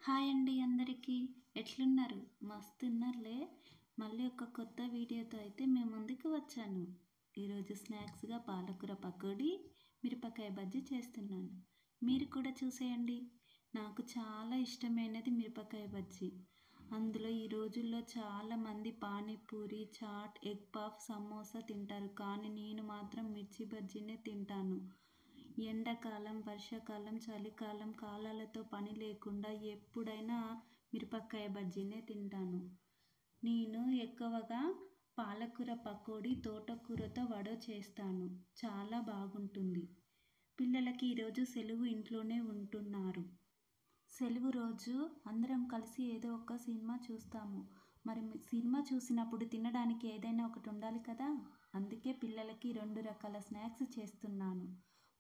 Hi అండి అందరికీ. ఎట్లున్నారు? మస్తున్నారులే. మళ్ళీ ఒక కొత్త వీడియోతో అయితే మేము ముందుకు వచ్చాను. ఈరోజు స్నాక్స్గా పాలకూర పకోడీ, మిరపకాయ బజ్జీ చేస్తున్నాను. మీరు కూడా చూసేయండి. నాకు చాలా ఇష్టమైనది మిరపకాయ బజ్జీ. అందులో ఈ రోజుల్లో చాలామంది పానీపూరి, చాట్, ఎగ్ పఫ్, సమోసా తింటారు. కానీ నేను మాత్రం మిర్చి బజ్జీనే తింటాను. ఎండాకాలం, వర్షాకాలం, చలికాలం కాలాలతో పని లేకుండా ఎప్పుడైనా మిరపకాయ బజ్జీనే తింటాను. నేను ఎక్కువగా పాలకూర పకోడీ, తోటకూరతో వడ చేస్తాను. చాలా బాగుంటుంది. పిల్లలకి ఈరోజు సెలవు, ఇంట్లోనే ఉంటున్నారు. సెలవు రోజు అందరం కలిసి ఏదో ఒక సినిమా చూస్తాము. మరి సినిమా చూసినప్పుడు తినడానికి ఏదైనా ఒకటి ఉండాలి కదా. అందుకే పిల్లలకి 2 రకాల స్నాక్స్ చేస్తున్నాను.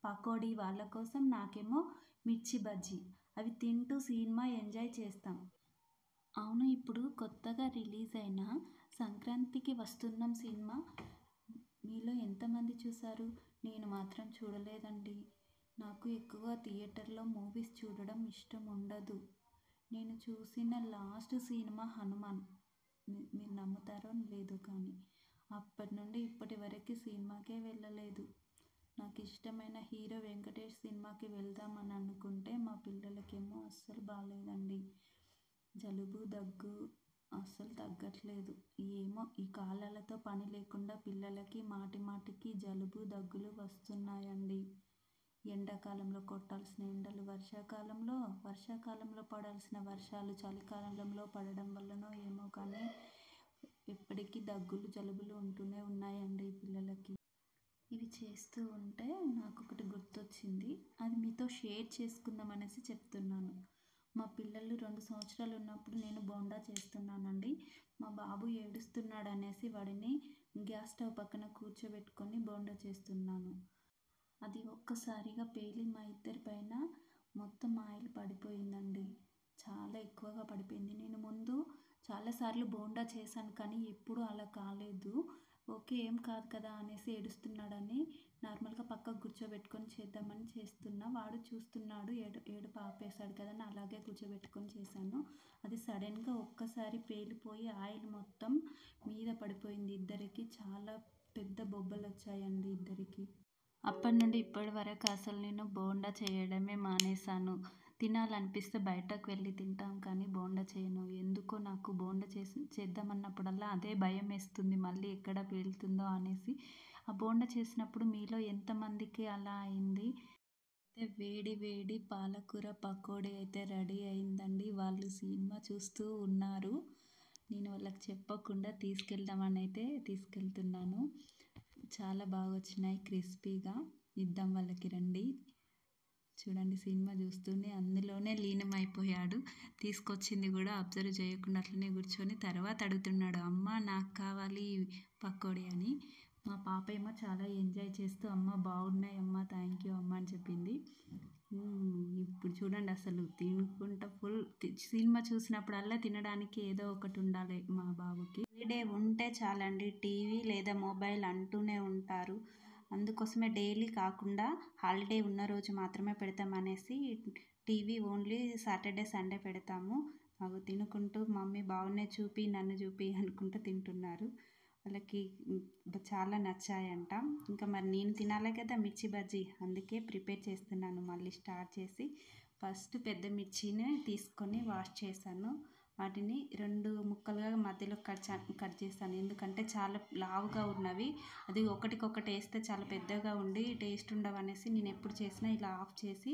పకోడీ వాళ్ళ కోసం, నాకేమో మిర్చి బజ్జీ. అవి తింటూ సినిమా ఎంజాయ్ చేస్తాం. అవును, ఇప్పుడు కొత్తగా రిలీజ్ అయిన సంక్రాంతికి వస్తున్నాం సినిమా మీలో ఎంతమంది చూశారు? నేను మాత్రం చూడలేదండి. నాకు ఎక్కువ థియేటర్లో మూవీస్ చూడడం ఇష్టం ఉండదు. నేను చూసిన లాస్ట్ సినిమా హనుమాన్. మీరు నమ్ముతారో లేదో కానీ అప్పటి నుండి ఇప్పటి వరకు సినిమాకే వెళ్ళలేదు. నాకు ఇష్టమైన హీరో వెంకటేష్ సినిమాకి వెళ్దామని అనుకుంటే మా పిల్లలకేమో అస్సలు బాగాలేదండి. జలుబు, దగ్గు అస్సలు తగ్గట్లేదు. ఏమో ఈ కాలాలతో పని లేకుండా పిల్లలకి మాటి మాటికి జలుబు, దగ్గులు వస్తున్నాయండి. ఎండాకాలంలో కొట్టాల్సిన ఎండలు, వర్షాకాలంలో పడాల్సిన వర్షాలు చలికాలంలో పడడం వల్లనో ఏమో కానీ ఎప్పటికీ దగ్గులు, జలుబులు ఉంటూనే ఉన్నాయండి పిల్లలకి. ఇవి చేస్తూ ఉంటే నాకు ఒకటి గుర్తొచ్చింది. అది మీతో షేర్ చేసుకుందాం అనేసి చెప్తున్నాను. మా పిల్లలు 2 సంవత్సరాలు ఉన్నప్పుడు నేను బోండా చేస్తున్నానండి. మా బాబు ఏడుస్తున్నాడు అనేసి వాడిని గ్యాస్ స్టవ్ పక్కన కూర్చోబెట్టుకొని బోండా చేస్తున్నాను. అది ఒక్కసారిగా పేలి మా ఇద్దరి పైన మొత్తం ఆయిల్ పడిపోయిందండి. చాలా ఎక్కువగా పడిపోయింది. నేను ముందు చాలాసార్లు బోండా చేశాను కానీ ఎప్పుడూ అలా కాలేదు. ఓకే, ఏం కాదు కదా అనేసి ఏడుస్తున్నాడని నార్మల్గా పక్కకు కూర్చోబెట్టుకొని చేద్దామని చేస్తున్నా. వాడు చూస్తున్నాడు, ఏడుపు ఆపేశాడు కదా అని అలాగే కూర్చోబెట్టుకొని చేశాను. అది సడన్గా ఒక్కసారి పేలిపోయి ఆయిల్ మొత్తం మీద పడిపోయింది. ఇద్దరికి చాలా పెద్ద బొబ్బలు వచ్చాయండి ఇద్దరికి. అప్పటి నుండి ఇప్పటి వరకు అసలు నేను బోండా చేయడమే మానేశాను. తినాలనిపిస్తే బయటకు వెళ్ళి తింటాం కానీ బోండా చేయను. ఎందుకో నాకు బోండా చేద్దామన్నప్పుడల్లా అదే భయం వేస్తుంది, మళ్ళీ ఎక్కడ పేలుతుందో అనేసి. ఆ బోండా చేసినప్పుడు మీలో ఎంతమందికి అలా అయింది? అయితే వేడి వేడి పాలకూర పకోడీ అయితే రెడీ అయిందండి. వాళ్ళు సినిమా చూస్తూ ఉన్నారు. నేను వాళ్ళకి చెప్పకుండా తీసుకెళ్దామని అయితే తీసుకెళ్తున్నాను. చాలా బాగా వచ్చినాయి క్రిస్పీగా. ఇద్దాం వాళ్ళకి, రండి. చూడండి, సినిమా చూస్తూనే అందులోనే లీనమైపోయాడు. తీసుకొచ్చింది కూడా అబ్జర్వ్ చేయకుండా అట్లనే కూర్చొని తర్వాత అడుగుతున్నాడు, అమ్మ నాకు కావాలి పకోడీ అని. మా పాప ఏమో చాలా ఎంజాయ్ చేస్తూ అమ్మ బాగున్నాయి అమ్మ, థ్యాంక్ యూ అమ్మ అని చెప్పింది. ఇప్పుడు చూడండి అసలు తినుకుంటా ఫుల్. సినిమా చూసినప్పుడల్లా తినడానికి ఏదో ఒకటి ఉండాలి మా బాబుకి. డే ఉంటే చాలండి, టీవీ లేదా మొబైల్ అంటూనే ఉంటారు. అందుకోసమే డైలీ కాకుండా హాలిడే ఉన్న రోజు మాత్రమే పెడతామనేసి టీవీ ఓన్లీ సాటర్డే, సండే పెడతాము. అవి తినుకుంటూ మమ్మీ బాగున్నాయి చూపి, నన్ను చూపి అనుకుంటూ తింటున్నారు. వాళ్ళకి చాలా నచ్చాయంట. ఇంకా మరి నేను తినాలి కదా మిర్చి బజ్జీ, అందుకే ప్రిపేర్ చేస్తున్నాను. మళ్ళీ స్టార్ట్ చేసి ఫస్ట్ పెద్ద మిర్చిని తీసుకొని వాష్ చేశాను. వాటిని 2 ముక్కలుగా మధ్యలో కట్ చేస్తాను. ఎందుకంటే చాలా లావుగా ఉన్నవి, అది ఒకటికొకటి వేస్తే చాలా పెద్దగా ఉండి టేస్ట్ ఉండవనేసి నేను ఎప్పుడు చేసినా ఇలా ఆఫ్ చేసి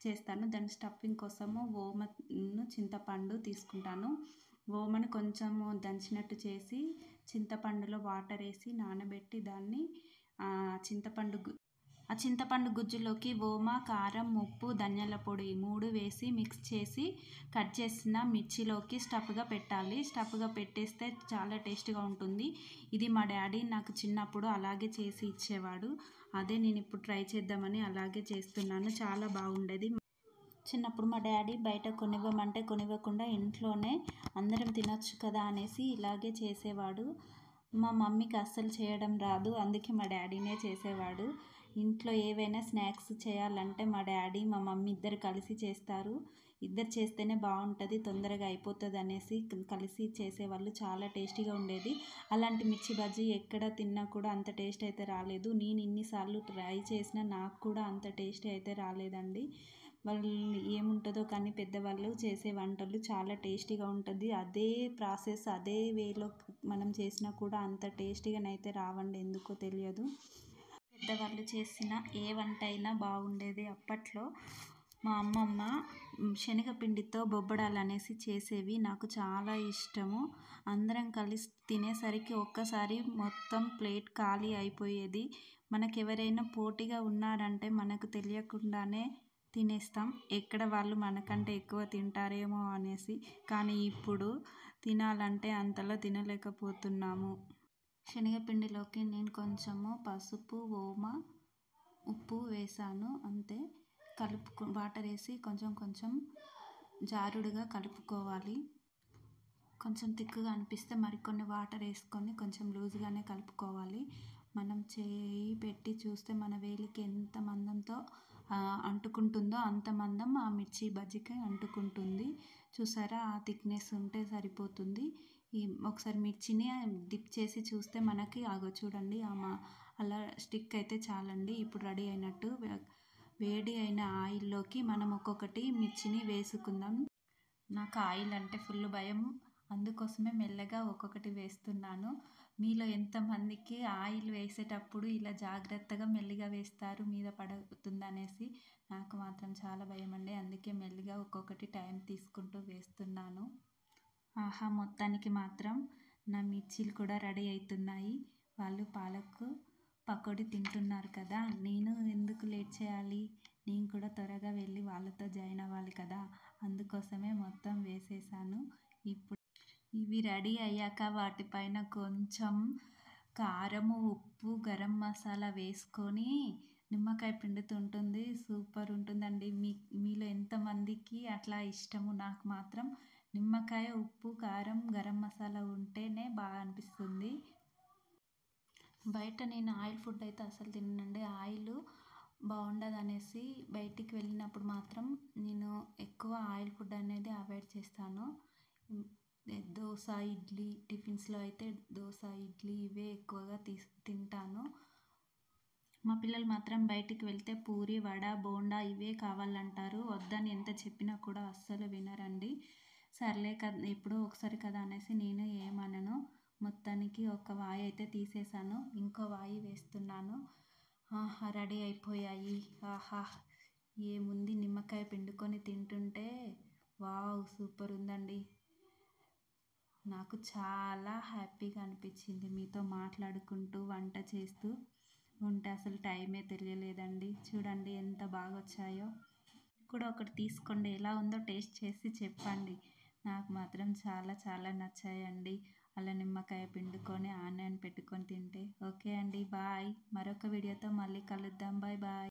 చేస్తాను. దాని స్టఫింగ్ కోసము ఓమను, చింతపండు తీసుకుంటాను. ఓమను కొంచెము దంచినట్టు చేసి చింతపండులో వాటర్ వేసి నానబెట్టి దాన్ని చింతపండు గుజ్జులోకి ఓమ, కారం, ఉప్పు, ధనియాల పొడి 3 వేసి మిక్స్ చేసి కట్ చేసిన మిర్చిలోకి స్టఫ్గా పెట్టాలి. స్టఫ్గా పెట్టేస్తే చాలా టేస్ట్గా ఉంటుంది. ఇది మా డాడీ నాకు చిన్నప్పుడు అలాగే చేసి ఇచ్చేవాడు. అదే నేను ఇప్పుడు ట్రై చేద్దామని అలాగే చేస్తున్నాను. చాలా బాగుండేది. చిన్నప్పుడు మా డాడీ బయట కొనివ్వమంటే కొనివ్వకుండా ఇంట్లోనే అందరం తినొచ్చు కదా అనేసి ఇలాగే చేసేవాడు. మా మమ్మీకి అస్సలు చేయడం రాదు, అందుకే మా డాడీనే చేసేవాడు. ఇంట్లో ఏవైనా స్నాక్స్ చేయాలంటే మా డాడీ, మా మమ్మీ ఇద్దరు కలిసి చేస్తారు. ఇద్దరు చేస్తేనే బాగుంటుంది, తొందరగా అయిపోతుంది అనేసి కలిసి చేసేవాళ్ళు. చాలా టేస్టీగా ఉండేది. అలాంటి మిర్చి బజ్జీ ఎక్కడ తిన్నా కూడా అంత టేస్ట్ అయితే రాలేదు. నేను ఇన్నిసార్లు ట్రై చేసినా నాకు కూడా అంత టేస్ట్ అయితే రాలేదండి. వాళ్ళు ఏముంటుందో కానీ పెద్దవాళ్ళు చేసే వంటలు చాలా టేస్టీగా ఉంటుంది. అదే ప్రాసెస్ అదే వేలో మనం చేసినా కూడా అంత టేస్టీగానైతే రావండి, ఎందుకో తెలియదు. పెద్దవాళ్ళు చేసిన ఏ వంట అయినా బాగుండేది. అప్పట్లో మా అమ్మమ్మ శనగపిండితో బొబ్బడాలు అనేసి చేసేవి, నాకు చాలా ఇష్టము. అందరం కలిసి తినేసరికి ఒక్కసారి మొత్తం ప్లేట్ ఖాళీ అయిపోయేది. మనకెవరైనా పోటీగా ఉన్నారంటే మనకు తెలియకుండానే తినేస్తాం, ఎక్కడ వాళ్ళు మనకంటే ఎక్కువ తింటారేమో అనేసి. కానీ ఇప్పుడు తినాలంటే అంతలో తినలేకపోతున్నాము. శనగపిండిలోకి నేను కొంచెము పసుపు, ఓమ, ఉప్పు వేసాను, అంతే. వాటర్ వేసి కొంచెం కొంచెం జారుడుగా కలుపుకోవాలి. కొంచెం తిక్కుగా అనిపిస్తే మరికొన్ని వాటర్ వేసుకొని కొంచెం లూజ్గానే కలుపుకోవాలి. మనం చేయి పెట్టి చూస్తే మన వేలికి ఎంత మందంతో అంటుకుంటుందో అంత మందం ఆ మిర్చి బజ్జీకి అంటుకుంటుంది. చూసారా, ఆ థిక్నెస్ ఉంటే సరిపోతుంది. ఒకసారి మిర్చిని డిప్ చేసి చూస్తే మనకి చూడండి అలా స్టిక్ అయితే చాలండి. ఇప్పుడు రెడీ అయినట్టు. వేడి అయిన ఆయిల్లోకి మనం ఒక్కొక్కటి మిర్చిని వేసుకుందాం. నాకు ఆయిల్ అంటే ఫుల్ భయం, అందుకోసమే మెల్లగా ఒక్కొక్కటి వేస్తున్నాను. మీలో ఎంతమందికి ఆయిల్ వేసేటప్పుడు ఇలా జాగ్రత్తగా మెల్లిగా వేస్తారు, మీద పడుతుందనేసి. నాకు మాత్రం చాలా భయం అండి, అందుకే మెల్లిగా ఒక్కొక్కటి టైం తీసుకుంటూ వేస్తున్నాను. ఆహా, మొత్తానికి మాత్రం నా మిర్చీలు కూడా రెడీ అవుతున్నాయి. వాళ్ళు పాలకు పకోడీ తింటున్నారు కదా, నేను ఎందుకు లేట్ చేయాలి, నేను కూడా త్వరగా వెళ్ళి వాళ్ళతో జాయిన్ అవ్వాలి కదా, అందుకోసమే మొత్తం వేసేసాను. ఇప్పుడు ఇవి రెడీ అయ్యాక వాటిపైన కొంచెం కారము, ఉప్పు, గరం మసాలా వేసుకొని నిమ్మకాయ పిండుతుంటుంది. సూపర్ ఉంటుందండి. మీలో ఎంతమందికి అట్లా ఇష్టము? నాకు మాత్రం నిమ్మకాయ, ఉప్పు, కారం, గరం మసాలా ఉంటేనే బాగా అనిపిస్తుంది. బయట నేను ఆయిల్ ఫుడ్ అయితే అసలు తిననండి. ఆయిల్ బాగుండదు అనేసి బయటికి వెళ్ళినప్పుడు మాత్రం నేను ఎక్కువ ఆయిల్ ఫుడ్ అనేది అవాయిడ్ చేస్తాను. దోశ, ఇడ్లీ, టిఫిన్స్లో అయితే దోశ, ఇడ్లీ ఇవే ఎక్కువగా తింటాను. మా పిల్లలు మాత్రం బయటికి వెళ్తే పూరి, వడ, బోండా ఇవే కావాలంటారు. వద్దని ఎంత చెప్పినా కూడా అస్సలు వినరండి. సర్లే కదా, ఎప్పుడో ఒకసారి కదా అనేసి నేను ఏమనను. మొత్తానికి ఒక వాయి అయితే తీసేసాను, ఇంకో వాయి వేస్తున్నాను. రెడీ అయిపోయాయి. ఆహా, ఏముంది, నిమ్మకాయ పిండుకొని తింటుంటే వావ్ సూపర్ ఉందండి. నాకు చాలా హ్యాపీగా అనిపించింది మీతో మాట్లాడుకుంటూ వంట చేస్తూ ఉంటే. అసలు టైమే తెలియలేదండి. చూడండి ఎంత బాగా వచ్చాయో. కూడా ఒకటి తీసుకోండి, ఎలా ఉందో టేస్ట్ చేసి చెప్పండి. నాకు మాత్రం చాలా చాలా నచ్చాయండి. అలా నిమ్మకాయ పిండుకొని ఆనియన్ పెట్టుకొని తింటే. ఓకే అండి, బాయ్. మరొక వీడియోతో మళ్ళీ కలుద్దాం. Bye bye.